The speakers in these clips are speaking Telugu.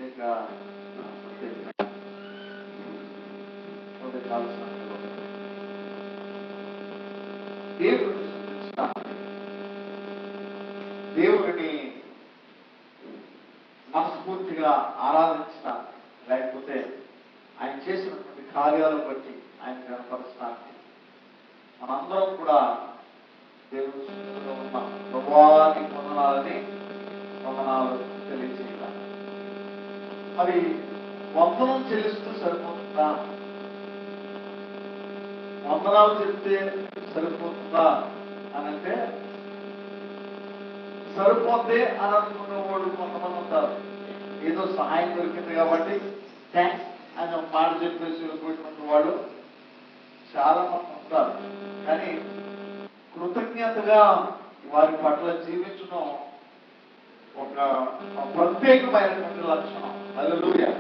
ఇంకా దేవుడిని మనస్ఫూర్తిగా ఆరాధించడానికి, లేకపోతే ఆయన చేసినటువంటి కార్యాలను బట్టి ఆయన కనపరచడానికి మనందరం కూడా దేవుని సృష్టిలో ఉన్న ప్రభువాని వందనాలు తెలియజేయాలి. మరి వందనం చెల్లిస్తూ సరిపోతుందా? వందనాలు చెప్తే సరిపోతుందా అని అంటే సరిపోతే అని అనుకున్న వాళ్ళు కొంతమంది ఉంటారు. ఏదో సహాయం దొరికింది కాబట్టి థ్యాంక్స్ అని ఒక మాట చెప్పేసి వెళ్ళిపోయినటువంటి వాళ్ళు చాలా మంది ఉంటారు. కానీ కృతజ్ఞతగా వారి పట్ల జీవించడం ఒక ప్రత్యేకమైనటువంటి లక్షణం. హల్లెలూయా.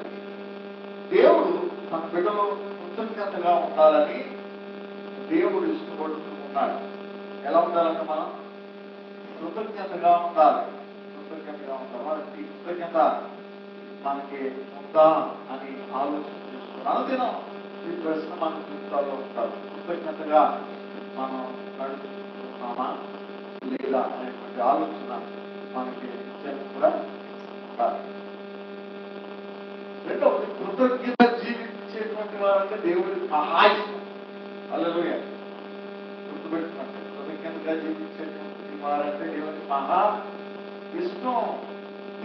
దేవుడు తన బిడ్డలు కృతజ్ఞతగా ఉండాలని దేవుడు ఇష్టపడుతూ ఉన్నాడు. ఎలా ఉండాలంటే మనం కృతజ్ఞతగా ఉండాలి. కృతజ్ఞతగా ఉంటాం. ఈ కృతజ్ఞత మనకి ఉందా అని ఆలోచన చేసుకున్నాం. అనుదినం ఈ ప్రశ్న మన జీవితాల్లో ఉంటారు. కృతజ్ఞతగా మనం నడుచుకుంటున్నామా లేదా అనేటువంటి ఆలోచన మనకి కూడా ఉండాలి. రెండవది, కృతజ్ఞత జీవించేటువంటి వారంటే దేవుడికి మహా ఇష్టం. హల్లెలూయా. గుర్తుపెట్టుకోండి, కృతజ్ఞతగా జీవించేటువంటి వారంటే దేవుడికి మహా ఇష్టం.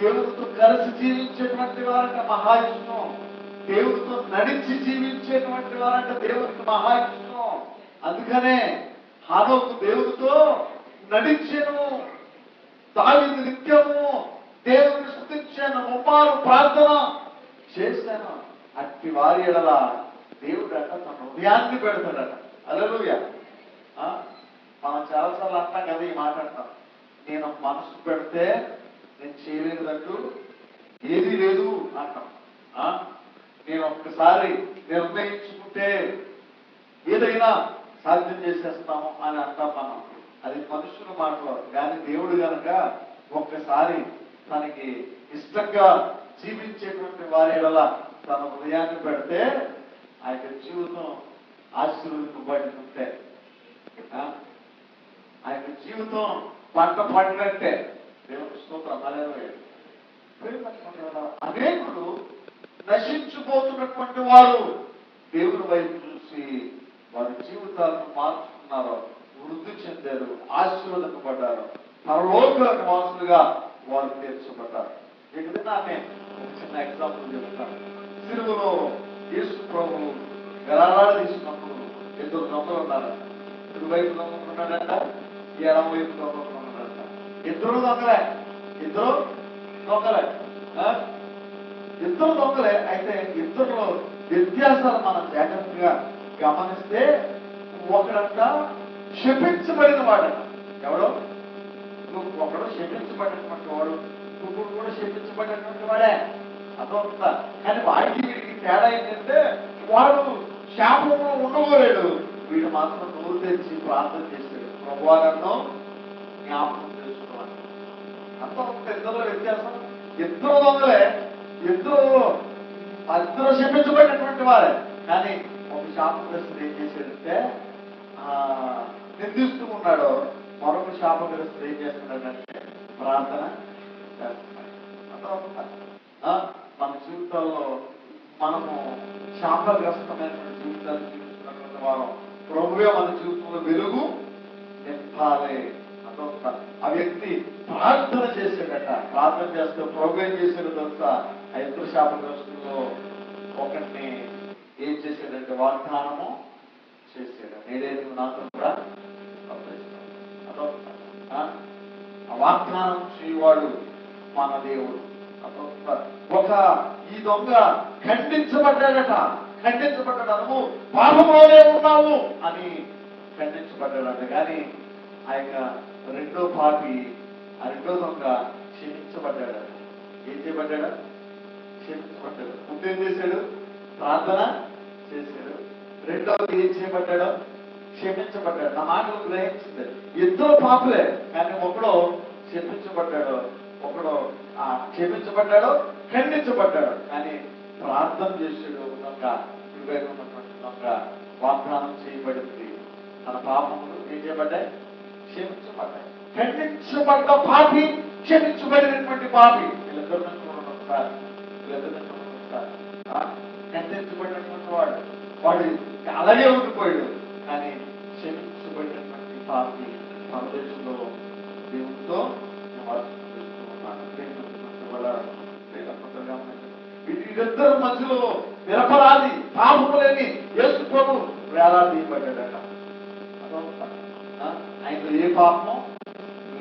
దేవుడితో కలిసి జీవించేటువంటి వారంటే మహా ఇష్టం. దేవుడితో నడిచి జీవించేటువంటి వారంటే దేవుడికి మహా ఇష్టం. అందుకనే హనోకు దేవుడితో నడిచెను, దావీదు నిత్యము దేవుడిని స్తుతించాను, ముమ్మారు ప్రార్థన చేశాను. అట్టి వారి ఎడల దేవుడు అంట తన హృదయాన్ని పెడతాడట. హల్లెలూయా. మనం చాలాసార్లు అంటాం కదా, ఈ మాట అంటాం, నేను మనసు పెడితే నేను చేయలేదంటూ ఏదీ లేదు అంటాం. నేను ఒక్కసారి నిర్ణయించుకుంటే ఏదైనా సాధ్యం చేసేస్తాము అని అంటాం మనం. అది మనుషుల మాటలో. కానీ దేవుడు గనక ఒక్కసారి తనకి ఇష్టంగా జీవించేటువంటి వారి ఎడల తన హృదయాన్ని పెడితే ఆ యొక్క జీవితం ఆశీర్వదింపబడినట్టే, ఆ యొక్క జీవితం పంట పడినట్టే. దేవుని స్తోత్రం. హల్లెలూయా. అనేకులు నశించిపోతున్నటువంటి వారు దేవుని వైపు చూసి వారి జీవితాలను మార్చుకున్నారు, వృద్ధి చెందారు, ఆశీర్వదింపబడ్డారు, పరలోక నివాసులుగా వారు తీర్చబడ్డారు. ఇక్కడ నాకే ఒక చిన్న ఎగ్జాంపుల్ చెప్తాను. సిలువలో యేసు ప్రభు వేలాడదీసినప్పుడు ఇద్దరు దొంగలు ఉన్నారంట. ఇరువైపు దొంగలు ఉన్నాడంట, ఎడమ వైపు దొంగలు ఉన్నాడంట. ఇద్దరు దొంగలే. ఇద్దరు దొంగలే. అయితే ఇద్దరులో వ్యత్యాసాలు మనం జాగ్రత్తగా గమనిస్తే, ఒకడంట శపించబడిన వాడట. ఎవడో ఒకడు శపించబడినటువంటి వాడు, ఇంకొకడు కూడా శపించబడినటువంటి వాడే. అదొక. కానీ వాడికి వీడికి తేడా ఏంటంటే, వాడు శాపంలో ఉండబోలేడు, వీడు మాత్రం నోరు తెరిచి ప్రార్థన చేశాడు, ప్రభువా నన్ను జ్ఞాపకం చేసుకోవాలి. అంత ఇద్దరు వ్యత్యాసం. ఇద్దరు దొంగలే, ఇద్దరు శపించబడినటువంటి వారే. కానీ ఒక శాపగ్రస్తుడు ఏం చేశాడంటే నిందిస్తూ ఉన్నాడు, మరొక శాపగ్రస్తుడు ఏం చేస్తున్నాడంటే ప్రార్థన చేస్తున్నాడు. మన జీవితాల్లో మనము శాపగ్రస్తమైనటువంటి జీవితాలు జీవిస్తున్నటువంటి వారు ప్రభువే మన జీవితంలో వెలుగు నింపాలి. అదొక. ఆ వ్యక్తి ప్రార్థన చేశాడట. ప్రార్థన చేస్తే ప్రభు ఏం చేశాడు తెలుసా? ఆ ఇద్దరు శాపగ్రస్తుల్లో ఒకరిని ఏం చేశాడంటే వాగ్దానము చేశాడు, నేనే నాతో కూడా అదొక. ఆ వాగ్దానం చేయవాడు మన దేవుడు. అదొక. ఒక ఈ దొంగ ఖండించబడ్డాడట. నువ్వు పాపంలోనే ఉన్నావు అని ఖండించబడ్డాడట. కానీ ఆ యొక్క రెండో పాపి, ఆ రెండో దొంగ క్షమించబడ్డాడు. ఏం చేయబడ్డాడు? క్షమించబడ్డాడు. ముందేం చేశాడు? ప్రార్థన చేశాడు. రెండవది ఏం చేయబడ్డాడు? క్షమించబడ్డాడు. నా మాటలు గ్రహించింది. ఇద్దరు పాపులే, కానీ ఒకడు క్షమించబడ్డాడు, ఒకడు క్షమించబడ్డాడు, ఖండించబడ్డాడు. కానీ ప్రార్థన చేసాడు ఒక దొంగ, ఇరువైపు ఉన్నటువంటి దొంగ వాగ్దానం చేయబడింది. తన పాపములు ఏం చేయబడ్డాయి? క్షమించబడ్డాయి. ఖండించబడ్డ పాపి, క్షమించబడినటువంటి పాపి, వీళ్ళిద్దరు నుంచి చూడండి ఒకసారి. ఖండించబడినటువంటి వాడు అలాగే ఉండిపోయాడు. కానీ క్షమించబడినటువంటి పాపి పరదేశంలో దేవుడితో వీరిద్దరు మధ్యలో నిరపరాధి, పాపము లేని యేసు ప్రభు వేలాడదీయబడ్డాడట. ఆయనలో ఏ పాపము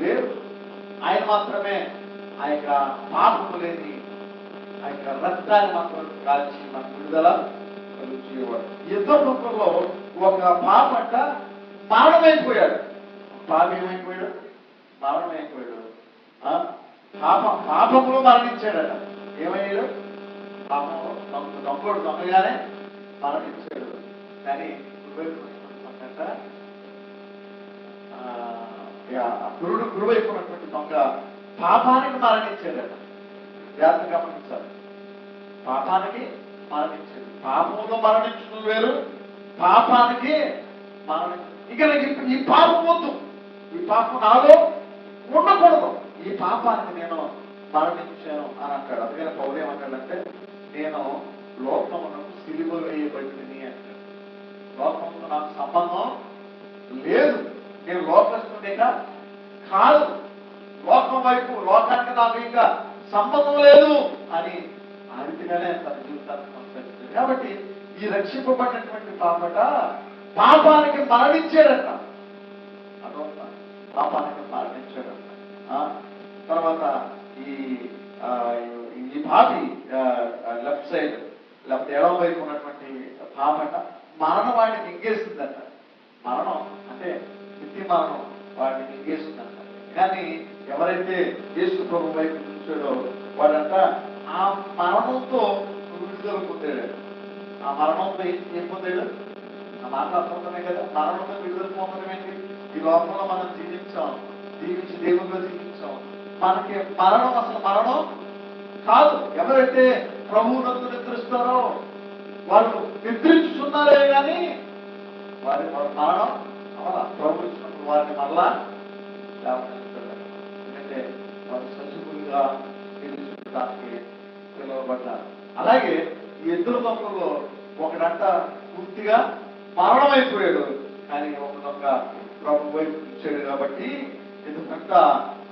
లేదు. ఆయన మాత్రమే ఆ యొక్క పాపము లేని ఆ యొక్క రక్తాన్ని మాత్రం కాల్చి మనకు విడుదల కలుగుచేవాడు. ఇద్దరు ముఖంలో ఒక పాప అంట మరణమైపోయాడు. పాప ఏమైపోయాడు? మరణమైపోయాడు. పాపములో మరణించాడట. ఏమయ్యాడు? పాపంలో దొంగడు దొంగగానే మరణించాడు. కానీ గురువైపు ఉన్నటువంటి దొంగ పాపానికి మరణించాడట. జాగ్రత్త గమనించాలి. పాపానికి మరణించాడు. పాపంలో మరణించడం వేరు, పాపానికి మరణించు. ఇక ఈ పాపం వద్దు, ఈ పాపం నాలో ఉండకూడదు, ఈ పాపానికి నేను మరణించాను అని అంటాడు. అందుకని పౌలు ఏమంటాడంటే, నేను లోకమునకు సిలువ వేయబడింది అంటాడు. లోకముతో నాకు సంబంధం లేదు, నేను లోకస్తునిగా కాదు, లోకం వైపు లోకానికి నాకు ఇంకా సంబంధం లేదు అని ఆ రీతిగానే తన జీవితాన్ని కొనసాగిస్తాడు. కాబట్టి ఈ రక్షింపబడినటువంటి పాపట పాపానికి మరణించాడట. అదొక పాపానికి మరణించాడట. తర్వాత ఈ పాపి లెఫ్ట్ సైడ్ లేకపోతే ఎడమ వైపు ఉన్నటువంటి పాపట మరణం వాడిని మింగేసిందంట. మరణం అంటే నిత్య మరణం వాడిని మింగేసిందంట. కానీ ఎవరైతే యేసు ప్రభు వైపు చూసాడో వాడంట ఆ మరణంతో విడుదల పొందాడు. ఆ మరణంతో ఏం పొందాడు? ఆ మాట అర్థమవుతున్నాయి కదా. మరణంతో విడుదల పొందడం ఏంటి? ఈ లోకంలో మనం జీవించాం, జీవించి దేవుల్లో జీవించాం. మనకి మరణం అసలు మరణం కాదు. ఎవరైతే ప్రభువునందు నిద్రిస్తారో వాళ్ళు నిద్రించుతున్నారే కానీ వారి మరణం అవలా. ప్రభు ఇచ్చినప్పుడు వారిని మళ్ళా లేవనెత్తాడు. ఎందుకంటే వారు సజీవులుగా నిలుచుకోవడానికి పిలువబడ్డారు. అలాగే ఈ ఇద్దరు దొంగల్లో ఒకడంట పూర్తిగా మరణమైపోయాడు. కానీ ఒక దొంగ ప్రభు వైపు చూశాడు కాబట్టి ఎందుకంట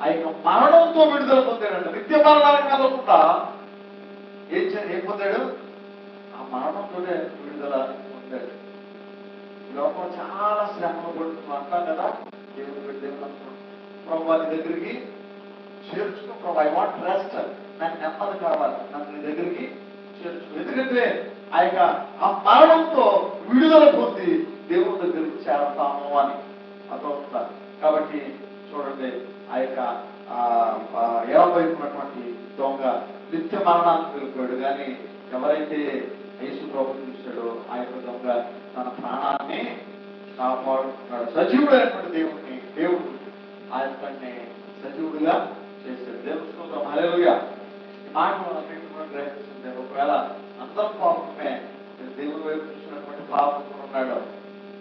ఆ యొక్క మరణంతో విడుదల పొందాడంట. నిత్య మరణానికి వెళ్ళకుండా ఏం పొందాడు? ఆ మరణంతోనే విడుదల పొందాడు. ఈ లోపల చాలా శ్రమలు పడుతుంది అంటాం కదా. దేవుడు ప్రభు వారి దగ్గరికి చేర్చుకో. ప్రభు ఐ వాంట్ రెస్ట్, నాకు నెమ్మది కావాలి, నన్ను నీ దగ్గరికి చేర్చుకో. ఎందుకంటే ఆ యొక్క ఆ మరణంతో విడుదల పొంది దేవుడి దగ్గరికి చేరతాము అని అర్థమవుతారు. కాబట్టి చూడండి, ఆ యొక్క ఎడమవైపు ఉన్నటువంటి దొంగ నిత్య మరణానికి వెళ్ళిపోయాడు. కానీ ఎవరైతే యేసు ప్రభు చూశాడో ఆ యొక్క దొంగ తన ప్రాణాన్ని కాపాడుతున్నాడు. సజీవుడైనటువంటి దేవుడు ఆ యొక్క సజీవుడిగా చేశాడు. దేవుడు స్తోత్రం, హల్లెలూయా. ఈ మాట మనం గ్రహిస్తుంటే ఒకవేళ అందరం పాపమే, దేవుని వైపు చూసినటువంటి పాపం ఉన్నాడు,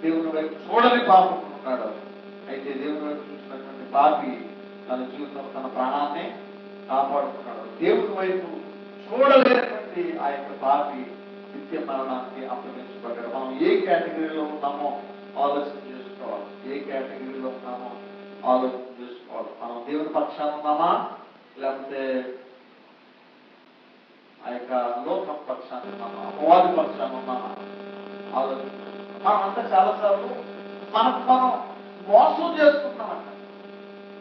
దేవుని వైపు చూడని పాపం ఉన్నాడు. అయితే దేవుని వైపు చూసినటువంటి పాపి తన జీవితంలో తన ప్రాణాన్ని కాపాడుతున్నాడు. దేవుని వైపు చూడలేనటువంటి ఆ యొక్క పాపి నిత్య మరణానికి అప్పగించబడ్డాడు. మనం ఏ కేటగిరీలో ఉన్నామో ఆలోచన చేసుకోవాలి. ఏ కేటగిరీలో ఉన్నామో ఆలోచన చేసుకోవాలి. మనం దేవుని పక్షాన ఉన్నామా లేకపోతే ఆ యొక్క లోకం పక్షాన ఉన్నామా, అపవాది పక్షాన ఉన్నామా ఆలోచన. మనం అంతా చాలాసార్లు మనం మోసం చేసుకుంటున్నామంట.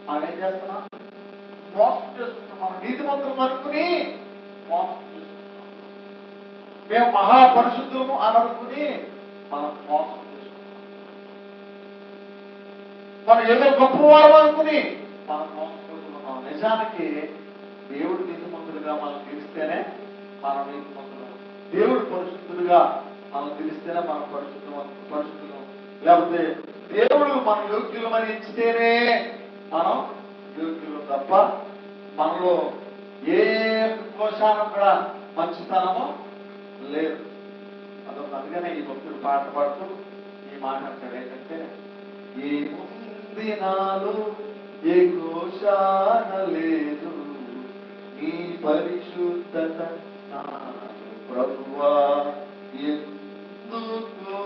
మనం ఏం చేస్తున్నాం? మోసం చేసుకుంటాం. మనం నీతిమంతులు అనుకుని మోసం చేసుకుంటాం. మేము మహాపరిశుద్ధులము అని అనుకుని మనం మోసం చేసుకుంటాం. మనం ఏదో గొప్పవారం అనుకుని మనం మోసపోతున్నాం. నిజానికి దేవుడు నీతిమంతులుగా మనం తీరిస్తేనే మనం నీతిమంతులు. దేవుడు పరిశుద్ధులుగా మనం తెలిస్తేనే మనం పరిశుద్ధులు. లేకపోతే దేవుడు మనం యోగ్యులమని ఇచ్చితేనే మనం యోగ్యులు తప్ప మనలో ఏ యొక్క కోశానం కూడా మంచితనము లేదు. అదొక అందుకనే ఈ భక్తుడు పాట పాడుతూ ఈ మాట అంటాడు ఏంటంటే, ఏముంది నాలో ఏ కోశాన లేదు, నీ పరిశుద్ధత నాలో ప్రభువా, ఎందుకో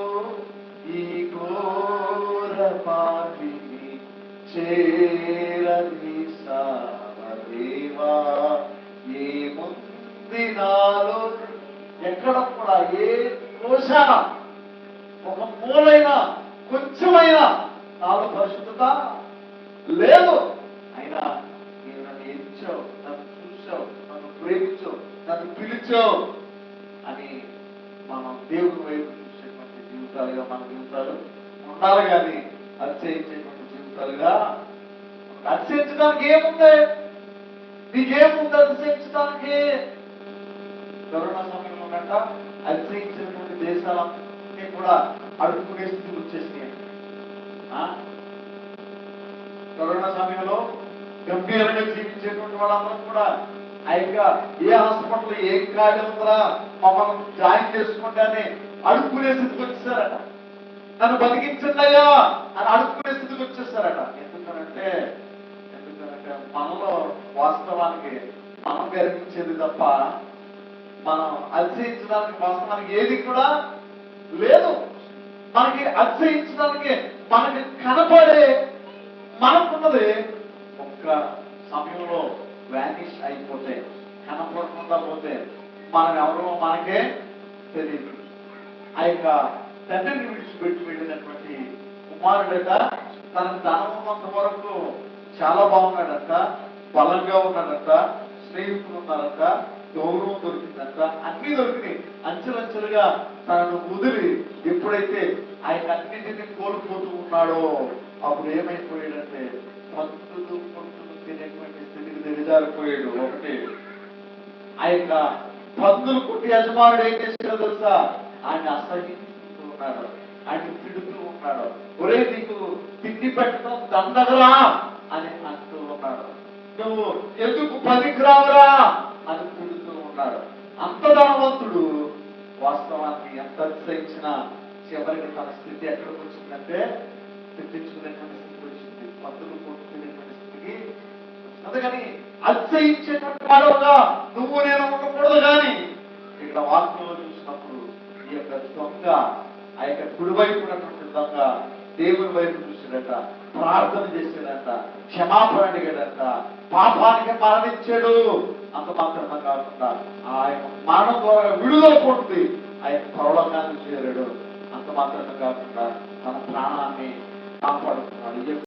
ఈ ఘోర పాపిని చేరదీసావదేవా. ఏముంది నాలో, ఎక్కడ కూడా ఏ కోశాన ఒక మూలైనా కొంచెమైనా నాలో పరిశుద్ధత లేదు. అయినా నీవు నన్ను ఎంచావు, నన్ను చూసావు, నన్ను ప్రేమించావు, నన్ను పిలిచావు అని మనం దేవుడి వైపు చూసేటువంటి జీవితాలుగా మన జీవితాలు ఉండాలి. కానీ అతిశయించేటువంటి జీవితాలుగా. అతిశయించడానికి ఏముంది? నీకేముంది అతిశయించడానికి? కరోనా సమయంలో ఉన్నట్ట అతిశయించినటువంటి దేశాలన్నీ కూడా అడుక్కునే స్థితికి వచ్చేసినాయి. కరోనా సమయంలో గంభీరంగా జీవించేటువంటి వాళ్ళందరూ కూడా ఆ యొక్క ఏ హాస్పిటల్ ఏం కాగలుగుతారా మమ్మల్ని జాయిన్ చేసుకుంటే అని అడుక్కునే స్థితికి వచ్చేసారట. నన్ను బతికించండియా అని అడుక్కునే స్థితికి వచ్చేసారట. ఎందుకంటే మనలో వాస్తవానికి మనం గర్వించేది తప్ప మనం అతిశయించడానికి వాస్తవానికి ఏది కూడా లేదు. మనకి అతిశయించడానికి మనకి కనపడే మనకున్నది ఒక్క సమయంలో వ్యానిష్ అయిపోతే, కనపడకుండా పోతే మనం ఎవరో మనకే తెలియదు. ఆ యొక్క తండ్రిని విడిచిపెట్టి వెళ్ళినటువంటి కుమారుడట తనకు ధనం ఉన్నంత వరకు చాలా బాగున్నాడట, బలంగా ఉన్నాడట, స్నేహితులు ఉన్నారట, గౌరవం దొరికిందంట, అన్ని దొరికినాయి. అంచెలంచెలుగా తనను వదిలి ఎప్పుడైతే ఆయన అన్నింటినీ కోల్పోతూ ఉన్నాడో అప్పుడు ఏమైపోయాడంటే పంతులు పంతులు తినేటువంటి స్థితికి దిగజారిపోయాడు. ఒకటి ఆ యొక్క పందులు కొట్టి యజమానుడు ఏం చేశాడో తెలుసా? ఆయన అసహించుకుంటూ ఉన్నాడు, ఆయన తిడుతూ ఉన్నాడు. ఒరే నీకు తిండి పెట్టడం దండగరా అని అంటూ ఉన్నాడు. నువ్వు ఎందుకు పనికిరావురా అని తిడుతూ ఉన్నాడు. అంత ధనవంతుడు వాస్తవానికి ఎంత అతిశయించినా చివరికి తన స్థితి ఎక్కడికి వచ్చిందంటే తిట్టించుకునేటువంటి స్థితికి వచ్చింది, పందులు కొట్టుకునేటువంటి స్థితికి. అందుకని అతిశయించేటువంటి వాడవుగా నువ్వు నేను ఉండకూడదు. కానీ ఇక్కడ వాక్యంలో చూసినప్పుడు ఈ యొక్క దొంగ ఆ యొక్క కుడివైపు ఉన్నటువంటి దొంగ దేవుని వైపు చూసాడట, ప్రార్థన చేశాడట, క్షమాపణ అడిగాడట, పాపానికి మరణించాడు. అంత మాత్రమే కాకుండా ఆయన మరణం ద్వారా విడుదల పొంది ఆయన పరలోకానికి చేరాడు. అంత మాత్రమే కాకుండా తన ప్రాణాన్ని కాపాడుతున్నాడు.